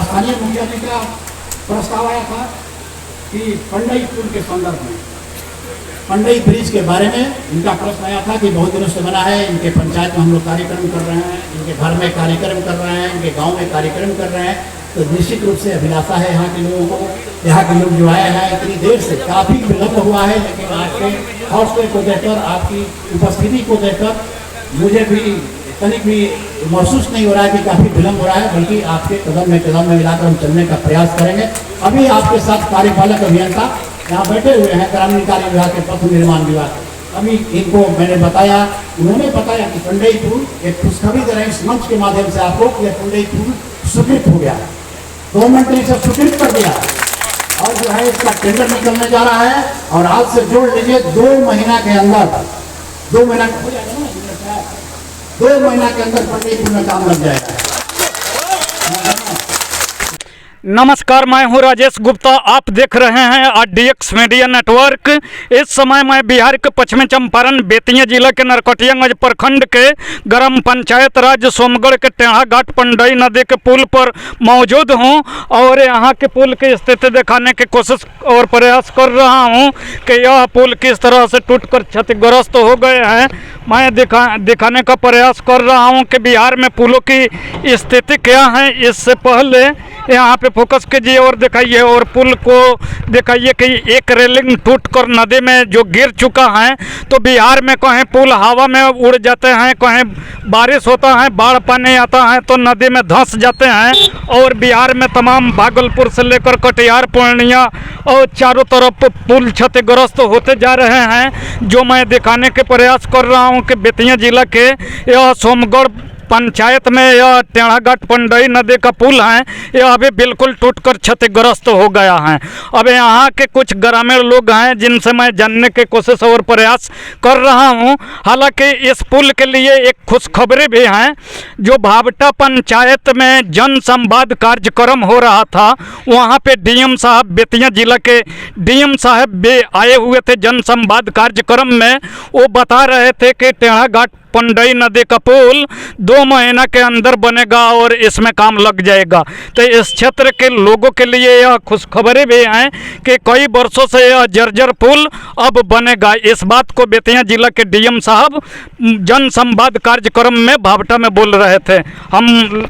स्थानीय मुखिया जी का प्रस्ताव आया था कि पंडई पुल के संदर्भ में, पंडई ब्रिज के बारे में इनका प्रश्न आया था कि बहुत दिनों से बना है, इनके पंचायत में हम लोग कार्यक्रम कर रहे हैं, इनके घर में कार्यक्रम कर रहे हैं, इनके गांव में कार्यक्रम कर रहे हैं, तो निश्चित रूप से अभिलाषा है यहाँ के लोगों को, यहाँ के लोग जो आए हैं इतनी देर से, काफ़ी विलम्ब हुआ है, लेकिन आपके हौसले को देखकर, आपकी उपस्थिति को देखकर मुझे भी तनिक भी महसूस नहीं हो रहा है कि काफ़ी विलम्ब हो रहा है, बल्कि आपके कदम में मिलाकर हम चलने का प्रयास करेंगे। अभी आपके साथ कार्यपालक अभियंता यहाँ बैठे हुए हैं, ग्रामीण कार्य विभाग के पथ निर्माण विभाग। अभी इनको मैंने बताया, उन्होंने बताया कि पंडई पुल एक खुशखबरी दे रहे हैं इस मंच के माध्यम से आपको कि पंडई पुल स्वीकृत हो गया, गवर्नमेंट ने इसे स्वीकृत कर दिया और जो है इसका टेंडर निकलने जा रहा है। और आज से जोड़ लीजिए 2 महीना के अंदर, 2 महीना हो जाएगा ना, 2 महीना के अंदर पंडई पुल में काम लग जाएगा। नमस्कार, मैं हूं राजेश गुप्ता। आप देख रहे हैं RDX मीडिया नेटवर्क। इस समय मैं बिहार के पश्चिमी चंपारण बेतिया जिला के नरकटियागंज प्रखंड के ग्राम पंचायत राज्य सोमगढ़ के टेढ़ा घाट पंडई नदी के पुल पर मौजूद हूं और यहां के पुल की स्थिति दिखाने की कोशिश और प्रयास कर रहा हूं कि यह पुल किस तरह से टूटकर क्षतिग्रस्त हो गए हैं। मैं दिखाने का प्रयास कर रहा हूं कि बिहार में पुलों की स्थिति क्या है। इससे पहले यहाँ पे फोकस कीजिए और दिखाइए, और पुल को दिखाइए कि एक रेलिंग टूटकर नदी में जो गिर चुका है। तो बिहार में कहीं पुल हवा में उड़ जाते हैं, कहीं बारिश होता है, बाढ़ पानी आता है तो नदी में धंस जाते हैं। और बिहार में तमाम भागलपुर से लेकर कटिहार, पूर्णिया और चारों तरफ पुल क्षतिग्रस्त होते जा रहे हैं। जो मैं दिखाने के प्रयास कर रहा हूँ कि बेतिया जिला के यह सोमगढ़ पंचायत में यह टेढ़ा घाट पंडई नदी का पुल है, यह अभी बिल्कुल टूटकर क्षतिग्रस्त हो गया है। अब यहाँ के कुछ ग्रामीण लोग हैं जिनसे मैं जानने की कोशिश और प्रयास कर रहा हूँ। हालांकि इस पुल के लिए एक खुशखबरी भी है। जो भावटा पंचायत में जन संवाद कार्यक्रम हो रहा था, वहाँ पे DM साहब, बेतिया जिला के DM साहब भी आए हुए थे जन संवाद कार्यक्रम में। वो बता रहे थे कि टेढ़ा घाट पंडई नदी का पुल 2 महीना के अंदर बनेगा और इसमें काम लग जाएगा। तो इस क्षेत्र के लोगों के लिए यह खुशखबरी भी है कि कई वर्षों से यह जर्जर पुल अब बनेगा। इस बात को बेतिया जिला के DM साहब जन संवाद कार्यक्रम में भावटा में बोल रहे थे। हम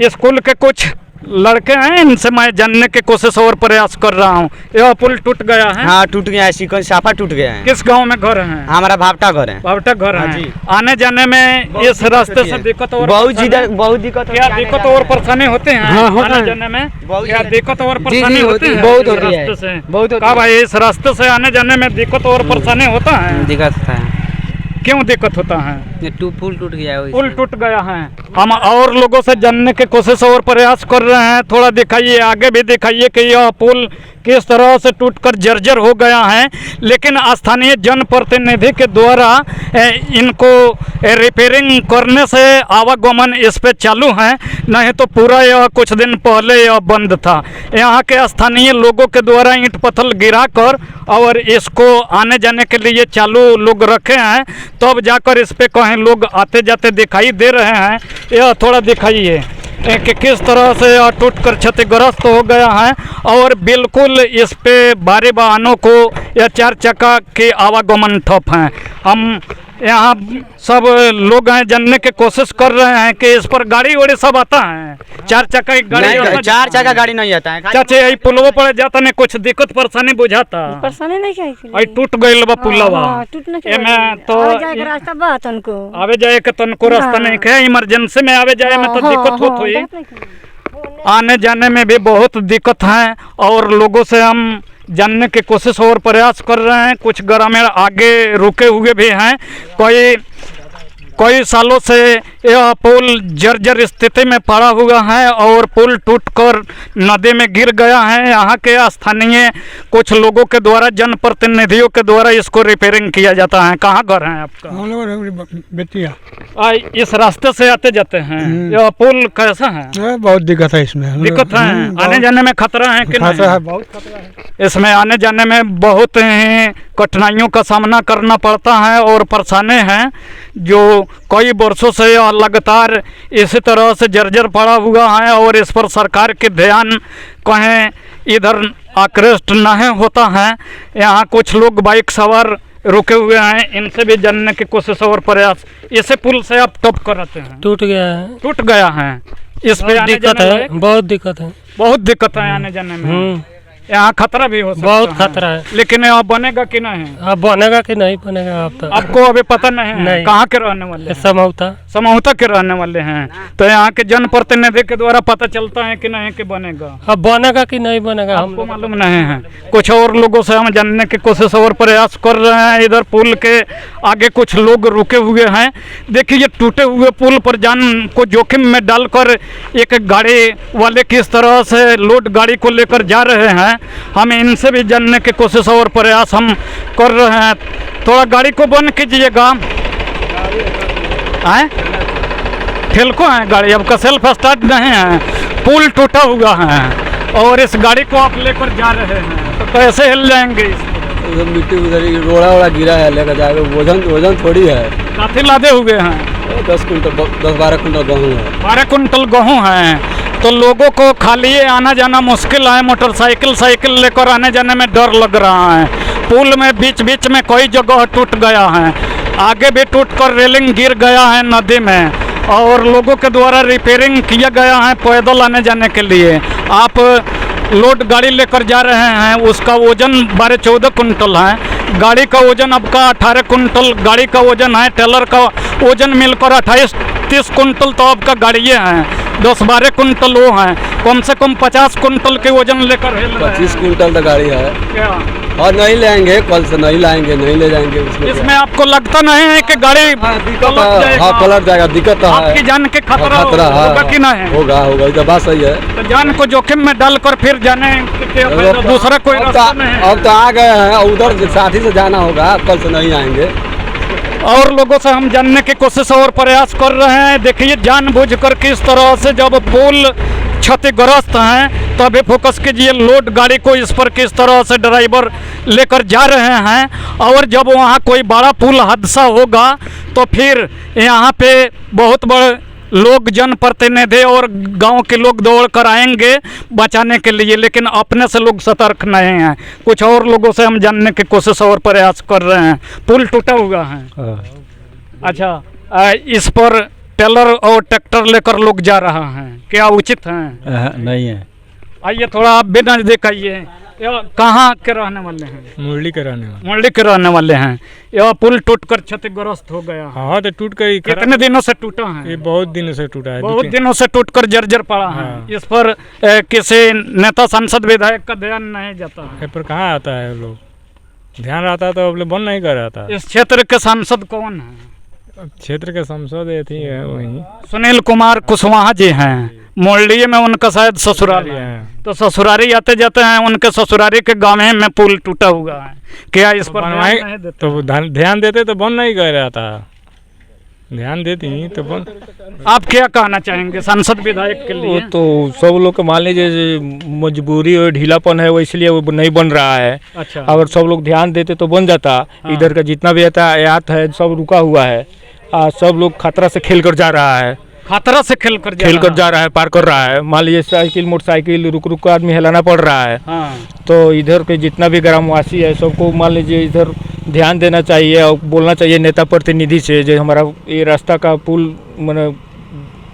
स्कूल के कुछ लड़के हैं, इनसे मैं जानने की कोशिश और प्रयास कर रहा हूँ। यह पुल टूट गया है? हाँ, टूट गया है, सिकन साफा टूट गया है। किस गांव में घर है? हमारा भावटा घर है। भावटा घर है जी। आने जाने में इस रास्ते से दिक्कत और बहुत दिक्कत। क्या दिक्कत और परेशानी होते हैं? आने जाने में क्या दिक्कत और परेशानी होती है? बहुत होती है, बहुत। क्या भाई, इस रास्ते से आने जाने में दिक्कत और परेशानी होता है? दिक्कत है। क्यों दिक्कत होता है? पुल टूट गया है। पुल टूट गया है। हम और लोगों से जानने की कोशिश और प्रयास कर रहे हैं। थोड़ा दिखाइए, आगे भी दिखाइए कि यह पुल किस तरह से टूटकर जर्जर हो गया है। लेकिन स्थानीय जनप्रतिनिधि के द्वारा इनको रिपेयरिंग करने से आवागमन इस पे चालू है, नहीं तो पूरा यह कुछ दिन पहले यह बंद था। यहाँ के स्थानीय लोगों के द्वारा ईंट पत्थर गिराकर और इसको आने जाने के लिए चालू लोग रखे हैं, तब जाकर इस पे कहीं लोग आते जाते दिखाई दे रहे हैं। यह थोड़ा दिखाइए कि किस तरह से यह टूटकर क्षतिग्रस्त हो गया है। और बिल्कुल इस पे भारी वाहनों को या 4 चक्का के आवागमन ठप हैं। हम यहाँ सब लोग हैं, जानने की कोशिश कर रहे हैं कि इस पर गाड़ी वाड़ी सब आता है? 4 चक्का की गाड़ी? 4 चक्का गाड़ी नहीं आता है। चाचे यही पुलवा पर जाता नहीं, कुछ दिक्कत परेशानी बुझाता? परेशानी नहीं क्या टूट गई बा पुलवा। एमे तो रास्ता बा तनको आवे जाए के तनको रास्ता नहीं है। इमरजेंसी में आवे जाए में तो दिक्कत होत हुई, आने जाने में भी बहुत दिक्कत है। और लोगों से हम जानने की कोशिश और प्रयास कर रहे हैं। कुछ ग्रामीण आगे रुके हुए भी हैं। कई सालों से यह पुल जर्जर स्थिति में पड़ा हुआ है और पुल टूटकर नदी में गिर गया है। यहाँ के स्थानीय कुछ लोगों के द्वारा, जनप्रतिनिधियों के द्वारा इसको रिपेयरिंग किया जाता है। कहाँ घर है आपका? हम लोग बेतिया। इस रास्ते से आते जाते हैं। यह पुल कैसा है? बहुत दिक्कत है इसमें। दिक्कत है, आने जाने में खतरा है कि नहीं? है, बहुत खतरा है। इसमें आने जाने में बहुत ही कठिनाइयों का सामना करना पड़ता है और परेशानी हैं जो कई वर्षों से यह लगातार इसी तरह से जर्जर पड़ा हुआ है और इस पर सरकार के ध्यान कहीं इधर आकृष्ट नहीं होता है। यहाँ कुछ लोग बाइक सवार रुके हुए हैं, इनसे भी जानने की कोशिश और प्रयास। इसे पुल से आप टॉप कराते हैं, टूट गया है, टूट गया है, इस पे आने दिक्कत जाने है, में बहुत दिक्कत है, बहुत दिक्कत है आने जाने में। यहाँ खतरा भी हो सकता बहुत खतरा है। लेकिन यहाँ बनेगा कि नहीं? अब बनेगा कि नहीं बनेगा अब तो आपको अभी पता नहीं है? नहीं। कहाँ के रहने वाले हैं? समझौता समूहता के रहने वाले हैं, तो यहाँ के जनप्रतिनिधि के द्वारा पता चलता है कि नहीं कि बनेगा? अब बनेगा कि नहीं बनेगा हमको मालूम नहीं है। कुछ और लोगों से हम जानने की कोशिश और प्रयास कर रहे हैं। इधर पुल के आगे कुछ लोग रुके हुए हैं। देखिए ये टूटे हुए पुल पर जान को जोखिम में डालकर एक गाड़ी वाले किस तरह से लोड गाड़ी को लेकर जा रहे हैं, हम इनसे भी जानने की कोशिश और प्रयास हम कर रहे हैं। थोड़ा गाड़ी को बंद कीजिएगा। हैं ठेलको है गाड़ी, अब का सेल्फ स्टार्ट नहीं है, पुल टूटा हुआ है और इस गाड़ी को आप लेकर जा रहे हैं तो कैसे हिल जाएंगे? उधर मिट्टी उधर रोड़ा वोड़ा गिरा है, लेकर जाएगा। वजन थोड़ी है, काफी लादे हुए हैं। 10-12 कुंटल गेहूँ है। 12 कुंटल गेहूँ हैं, तो लोगों को खाली आना जाना मुश्किल है। मोटरसाइकिल साइकिल लेकर आने जाने में डर लग रहा है। पुल में बीच बीच में कई जगह टूट गया है, आगे भी टूटकर रेलिंग गिर गया है नदी में और लोगों के द्वारा रिपेयरिंग किया गया है पैदल आने जाने के लिए। आप लोड गाड़ी लेकर जा रहे हैं, उसका वजन 12-14 कुंटल है। गाड़ी का वजन आपका 18 कुंटल गाड़ी का वजन है। टेलर का वजन मिलकर 28-30 कुंटल तो आपका गाड़ियाँ हैं। 10-12 कुंटल वो हैं, कम से कम 50 कुंटल के वजन लेकर हिल रहे हैं। 25 कुंटल तो गाड़ी है। क्या और नहीं लेंगे, कल से नहीं लाएंगे, नहीं ले जाएंगे। इसमें आपको लगता नहीं है कि गाड़ी पलट जाएगा? दिक्कत तो है, आपकी जान के खतरा होगा कि नहीं? होगा तो बात सही है। तो जान को जोखिम में डालकर फिर जाने के दूसरा कोई रास्ता नहीं है। अब तो आ गए हैं, उधर साथी से जाना होगा, कल से नहीं आएंगे। और लोगों से हम जानने की कोशिश और प्रयास कर रहे हैं। देखिए जानबूझकर किस तरह से जब पुल क्षतिग्रस्त हैं तभी फोकस कीजिए लोड गाड़ी को इस पर किस तरह से ड्राइवर लेकर जा रहे हैं। और जब वहाँ कोई बड़ा पुल हादसा होगा तो फिर यहाँ पे बहुत बड़े लोग जनप्रतिनिधि और गांव के लोग दौड़ कर आएंगे बचाने के लिए, लेकिन अपने से लोग सतर्क नहीं हैं। कुछ और लोगों से हम जानने की कोशिश और प्रयास कर रहे हैं। पुल टूटा हुआ है। अच्छा, इस पर टेलर और ट्रैक्टर लेकर लोग जा रहा हैं, क्या उचित है? नहीं है। आइए थोड़ा आप भी नजदीक आइए। कहाँ के रहने वाले हैं? मुरली के रहने वाले। मुरली के रहने वाले हैं। यह पुल टूटकर क्षतिग्रस्त हो गया। हाँ तो टूट कर कितने दिनों से टूटा है? ये बहुत दिनों से टूटा है, बहुत दिनों से टूटकर जर्जर पड़ा है। इस पर किसी नेता सांसद विधायक का ध्यान नहीं जाता है। पर कहाँ आता है लोग, ध्यान रहता तो अब बंद नहीं कर रहा था। इस क्षेत्र के सांसद कौन है? क्षेत्र के सांसद थी वही सुनील कुमार कुशवाहा जी हैं। मोरली में उनका शायद ससुराल है, तो ससुरारी आते जाते हैं, उनके ससुरारी के गाँव में पुल टूटा हुआ है। क्या इस पर तो ध्यान देते तो बंद नहीं कर रहा था, ध्यान देती तो बंद। आप क्या कहना चाहेंगे सांसद विधायक के लिए? तो सब लोग को मान लीजिए मजबूरी और ढीलापन है, वो इसलिए वो नहीं बन रहा है। अच्छा, अगर सब लोग ध्यान देते तो बन जाता। हाँ। इधर का जितना भी यातायात है सब रुका हुआ है। सब लोग खतरा से खेल कर जा रहा है, खतरा से खेल कर जा रहा है, पार कर रहा है। मान लीजिए साइकिल मोटरसाइकिल रुक रुक कर आदमी हिलाना पड़ रहा है। हाँ। तो इधर के जितना भी ग्रामवासी है सबको मान लीजिए इधर ध्यान देना चाहिए और बोलना चाहिए नेता प्रतिनिधि से जो हमारा ये रास्ता का पुल मैंने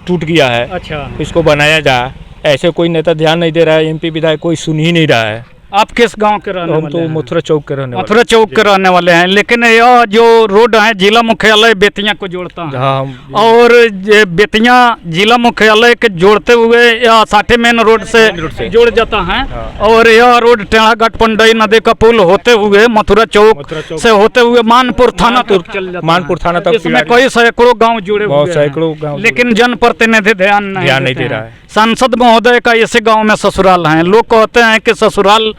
टूट गया है। अच्छा, इसको बनाया जाए। ऐसे कोई नेता ध्यान नहीं दे रहा है, एमपी विधायक कोई सुन ही नहीं रहा है। आप किस गांव के रहने वाले हम तो हैं? मथुरा चौक के रहने वाले। मथुरा चौक के रहने वाले हैं, लेकिन यह जो रोड है जिला मुख्यालय बेतिया को जोड़ता है। हाँ, और बेतिया जिला मुख्यालय के जोड़ते हुए यह 60 मेन रोड से जुड़ जाता है। और यह रोड टेढ़ाघाट पंडई नदी का पुल होते हुए मथुरा चौक से होते हुए मानपुर थाना तक चल जाता है। मानपुर थाना तक इसमें कई सैकड़ों गाँव जुड़े हुए हैं, सैकड़ों गाँव, लेकिन जनप्रतिनिधि ध्यान नहीं दे रहा है। सांसद महोदय का इसी गांव में ससुराल है। लोग कहते हैं कि ससुराल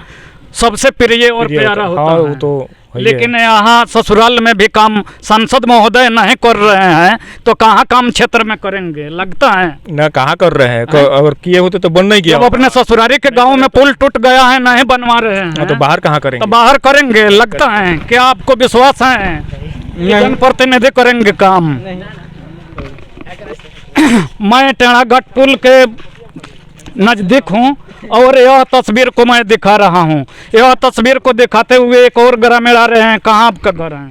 सबसे प्रिय और प्यारा होता है। तो लेकिन यहाँ ससुराल में भी काम सांसद महोदय नहीं कर रहे हैं तो कहाँ काम क्षेत्र में करेंगे लगता है ना कहाँ कर रहे हैं अगर किए होते तो बन नहीं किया जब अपने ससुरारी के गांव में पुल टूट गया है नहीं बनवा रहे हैं तो बाहर कहाँ करेंगे तो बाहर करेंगे लगता है। क्या आपको विश्वास है जनप्रतिनिधि करेंगे काम? मैं टेढ़ाघाट पुल के नज़दीक हूँ और यह तस्वीर को मैं दिखा रहा हूँ। यह तस्वीर को दिखाते हुए एक और ग्रामीण आ रहे हैं। कहाँ आपका घर है?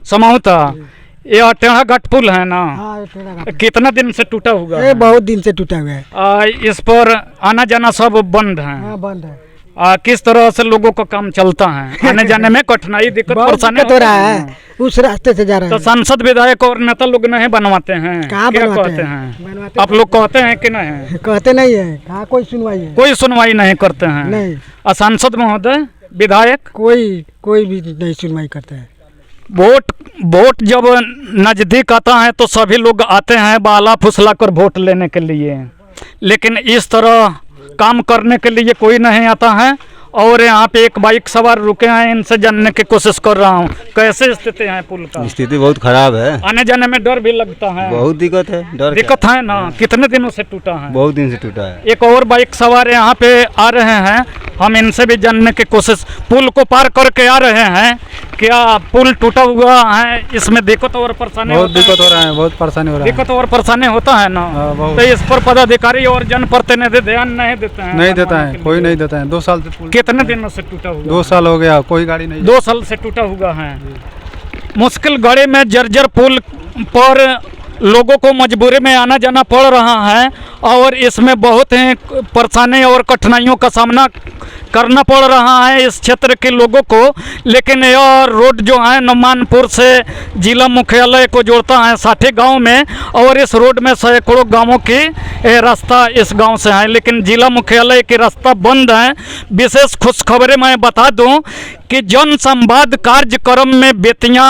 समाउता। यह टेढ़ाघाट पुल है ना? हाँ, कितना दिन से टूटा हुआ है? बहुत दिन से टूटा हुआ है। इस पर आना जाना सब बंद है। हाँ, बंद है। किस तरह से लोगों का काम चलता है? आने जाने में कठिनाई दिक्कत परेशानी हो रहा है। उस रास्ते से जा रहे हैं। तो सांसद विधायक और नेता लोग नहीं बनवाते हैं? कहाँ कहते हैं? आप लोग कहते हैं कि नहीं? कहते नहीं है। कहाँ कोई सुनवाई है? कोई सुनवाई नहीं करते हैं। नहीं। सांसद महोदय विधायक कोई भी नहीं सुनवाई करते हैं। वोट जब नजदीक आता है तो सभी लोग आते हैं बाला फुसला कर वोट लेने के लिए, लेकिन इस तरह काम करने के लिए कोई नहीं आता है। और यहाँ पे एक बाइक सवार रुके हैं, इनसे जानने की कोशिश कर रहा हूँ कैसे स्थिति है पुल का। स्थिति बहुत खराब है, आने जाने में डर भी लगता है। बहुत दिक्कत है। दिक्कत है ना? कितने दिनों से टूटा है? बहुत दिन से टूटा है। एक और बाइक सवार यहाँ पे आ रहे हैं, हम इनसे भी जानने की कोशिश। पुल को पार करके आ रहे हैं, क्या पुल टूटा हुआ है इसमें दिक्कत और परेशानी? बहुत दिक्कत हो रहा है, बहुत परेशानी हो रहा है। दिक्कत और परेशानी होता है ना? तो इस पर पदाधिकारी और जनप्रतिनिधि ध्यान नहीं देते हैं? नहीं देता है, कोई नहीं देता है। 2 साल से कितने दिनों से टूटा हुआ? 2 साल हो गया, कोई गाड़ी नहीं। 2 साल से टूटा हुआ है। मुश्किल घड़ी में जर्जर पुल पर लोगों को मजबूरी में आना जाना पड़ रहा है और इसमें बहुत ही परेशानी और कठिनाइयों का सामना करना पड़ रहा है इस क्षेत्र के लोगों को। लेकिन यह रोड जो है नमानपुर से जिला मुख्यालय को जोड़ता है 60 गांव में, और इस रोड में सैकड़ों गांवों की रास्ता इस गांव से है, लेकिन जिला मुख्यालय की रास्ता बंद है। विशेष खुशखबरी मैं बता दूं कि जन संवाद कार्यक्रम में बेतिया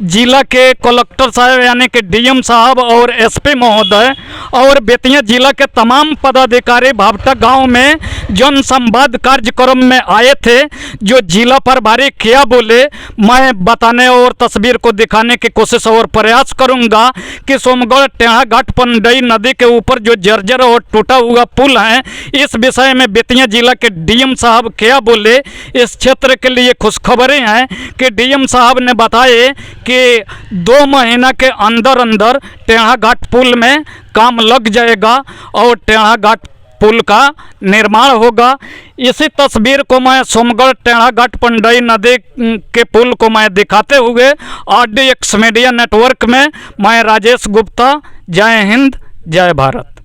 जिला के कलेक्टर साहब यानी कि डीएम साहब और एसपी महोदय और बेतिया जिला के तमाम पदाधिकारी भावटा गांव में जन संवाद कार्यक्रम में आए थे। जो जिला प्रभारी क्या बोले मैं बताने और तस्वीर को दिखाने की कोशिश और प्रयास करूंगा कि सोमगढ़ टेढ़ाघाट पंडई नदी के ऊपर जो जर्जर और टूटा हुआ पुल है, इस विषय में बेतिया जिला के डीएम साहब क्या बोले। इस क्षेत्र के लिए खुशखबरी है कि डीएम साहब ने बताए कि 2 महीना के अंदर अंदर टेढ़ाघाट पुल में काम लग जाएगा और टेढ़ाघाट पुल का निर्माण होगा। इसी तस्वीर को मैं सोमगढ़ टेढ़ाघाट पंडई नदी के पुल को मैं दिखाते हुए RDX मीडिया नेटवर्क में मैं राजेश गुप्ता। जय हिंद, जय भारत।